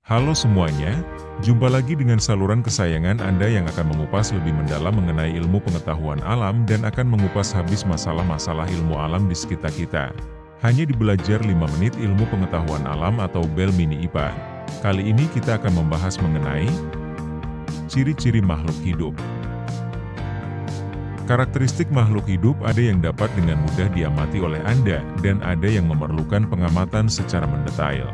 Halo semuanya, jumpa lagi dengan saluran kesayangan Anda yang akan mengupas lebih mendalam mengenai ilmu pengetahuan alam dan akan mengupas habis masalah-masalah ilmu alam di sekitar kita. Hanya di Belajar 5 Menit Ilmu Pengetahuan Alam atau BEL Mini IPA. Kali ini kita akan membahas mengenai ciri-ciri makhluk hidup. Karakteristik makhluk hidup ada yang dapat dengan mudah diamati oleh Anda, dan ada yang memerlukan pengamatan secara mendetail.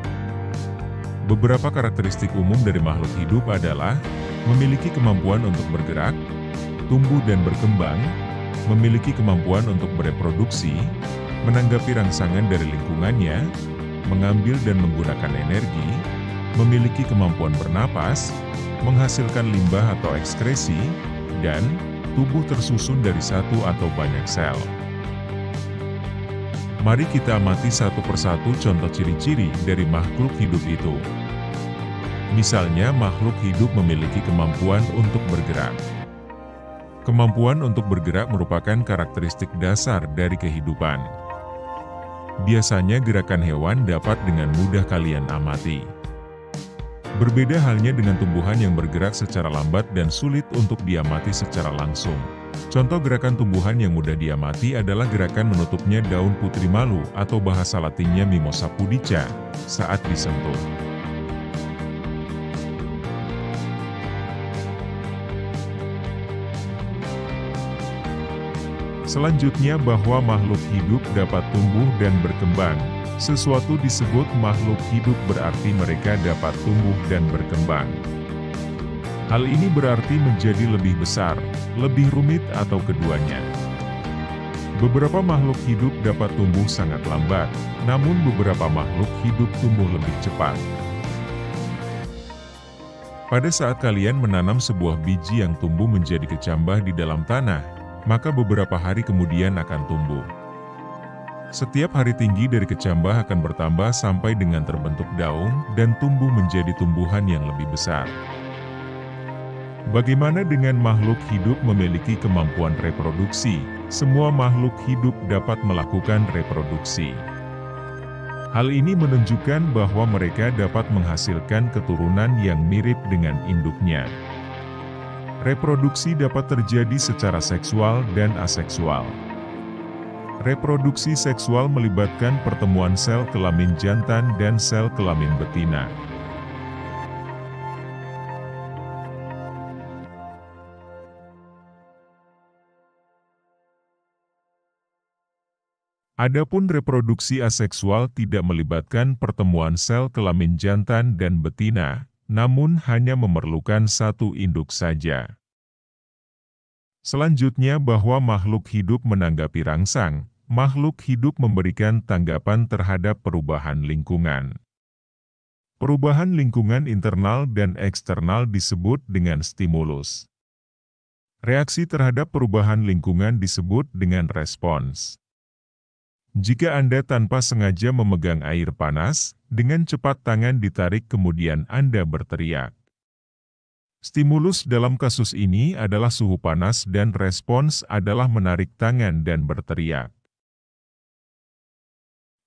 Beberapa karakteristik umum dari makhluk hidup adalah memiliki kemampuan untuk bergerak, tumbuh dan berkembang, memiliki kemampuan untuk bereproduksi, menanggapi rangsangan dari lingkungannya, mengambil dan menggunakan energi, memiliki kemampuan bernapas, menghasilkan limbah atau ekskresi, dan tubuh tersusun dari satu atau banyak sel. Mari kita amati satu persatu contoh ciri-ciri dari makhluk hidup itu. Misalnya, makhluk hidup memiliki kemampuan untuk bergerak. Kemampuan untuk bergerak merupakan karakteristik dasar dari kehidupan. Biasanya gerakan hewan dapat dengan mudah kalian amati. Berbeda halnya dengan tumbuhan yang bergerak secara lambat dan sulit untuk diamati secara langsung. Contoh gerakan tumbuhan yang mudah diamati adalah gerakan menutupnya daun putri malu atau bahasa latinnya Mimosa pudica saat disentuh. Selanjutnya, bahwa makhluk hidup dapat tumbuh dan berkembang. Sesuatu disebut makhluk hidup berarti mereka dapat tumbuh dan berkembang. Hal ini berarti menjadi lebih besar, lebih rumit atau keduanya. Beberapa makhluk hidup dapat tumbuh sangat lambat, namun beberapa makhluk hidup tumbuh lebih cepat. Pada saat kalian menanam sebuah biji yang tumbuh menjadi kecambah di dalam tanah, maka beberapa hari kemudian akan tumbuh. Setiap hari tinggi dari kecambah akan bertambah sampai dengan terbentuk daun dan tumbuh menjadi tumbuhan yang lebih besar. Bagaimana dengan makhluk hidup memiliki kemampuan reproduksi? Semua makhluk hidup dapat melakukan reproduksi. Hal ini menunjukkan bahwa mereka dapat menghasilkan keturunan yang mirip dengan induknya. Reproduksi dapat terjadi secara seksual dan aseksual. Reproduksi seksual melibatkan pertemuan sel kelamin jantan dan sel kelamin betina. Adapun reproduksi aseksual tidak melibatkan pertemuan sel kelamin jantan dan betina, namun hanya memerlukan satu induk saja. Selanjutnya, bahwa makhluk hidup menanggapi rangsang. Makhluk hidup memberikan tanggapan terhadap perubahan lingkungan. Perubahan lingkungan internal dan eksternal disebut dengan stimulus. Reaksi terhadap perubahan lingkungan disebut dengan respons. Jika Anda tanpa sengaja memegang air panas, dengan cepat tangan ditarik kemudian Anda berteriak. Stimulus dalam kasus ini adalah suhu panas dan respons adalah menarik tangan dan berteriak.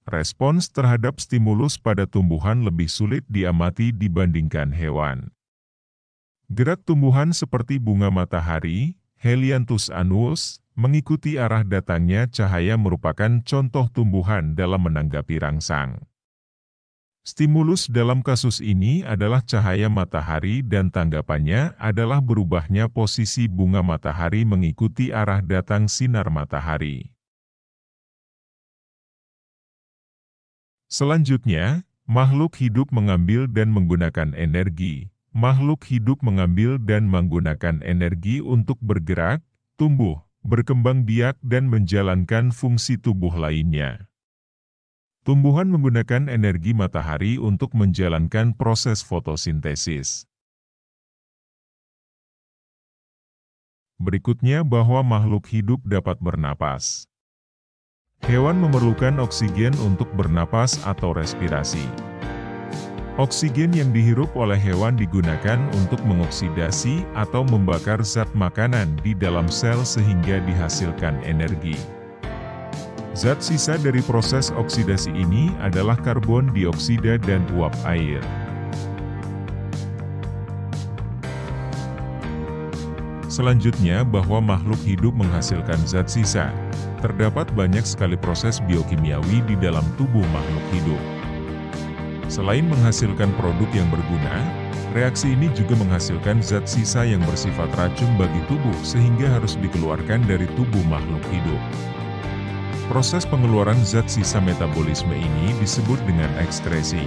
Respons terhadap stimulus pada tumbuhan lebih sulit diamati dibandingkan hewan. Gerak tumbuhan seperti bunga matahari, Helianthus annuus, mengikuti arah datangnya cahaya merupakan contoh tumbuhan dalam menanggapi rangsang. Stimulus dalam kasus ini adalah cahaya matahari dan tanggapannya adalah berubahnya posisi bunga matahari mengikuti arah datang sinar matahari. Selanjutnya, makhluk hidup mengambil dan menggunakan energi. Makhluk hidup mengambil dan menggunakan energi untuk bergerak, tumbuh, berkembang biak dan menjalankan fungsi tubuh lainnya. Tumbuhan menggunakan energi matahari untuk menjalankan proses fotosintesis. Berikutnya, bahwa makhluk hidup dapat bernapas. Hewan memerlukan oksigen untuk bernapas atau respirasi. Oksigen yang dihirup oleh hewan digunakan untuk mengoksidasi atau membakar zat makanan di dalam sel sehingga dihasilkan energi. Zat sisa dari proses oksidasi ini adalah karbon dioksida dan uap air. Selanjutnya, bahwa makhluk hidup menghasilkan zat sisa. Terdapat banyak sekali proses biokimiawi di dalam tubuh makhluk hidup. Selain menghasilkan produk yang berguna, reaksi ini juga menghasilkan zat sisa yang bersifat racun bagi tubuh sehingga harus dikeluarkan dari tubuh makhluk hidup. Proses pengeluaran zat sisa metabolisme ini disebut dengan ekskresi.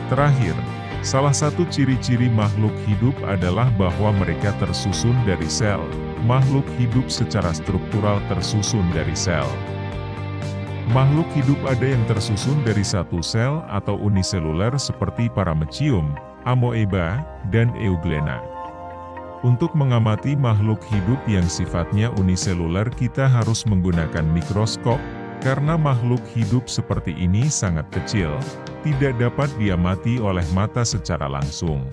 Terakhir, salah satu ciri-ciri makhluk hidup adalah bahwa mereka tersusun dari sel. Makhluk hidup secara struktural tersusun dari sel. Makhluk hidup ada yang tersusun dari satu sel atau uniseluler seperti paramecium, amoeba, dan euglena. Untuk mengamati makhluk hidup yang sifatnya uniseluler kita harus menggunakan mikroskop, karena makhluk hidup seperti ini sangat kecil, tidak dapat diamati oleh mata secara langsung.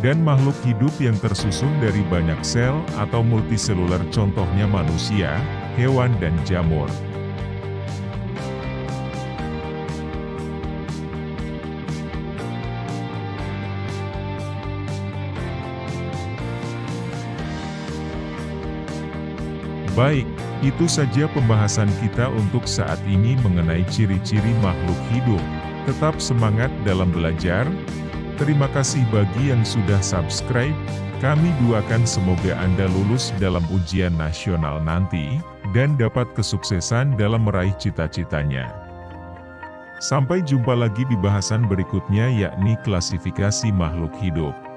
Dan makhluk hidup yang tersusun dari banyak sel atau multiseluler contohnya manusia, hewan dan jamur. Baik, itu saja pembahasan kita untuk saat ini mengenai ciri-ciri makhluk hidup. Tetap semangat dalam belajar. Terima kasih bagi yang sudah subscribe, kami doakan semoga Anda lulus dalam ujian nasional nanti, dan dapat kesuksesan dalam meraih cita-citanya. Sampai jumpa lagi di bahasan berikutnya yakni klasifikasi makhluk hidup.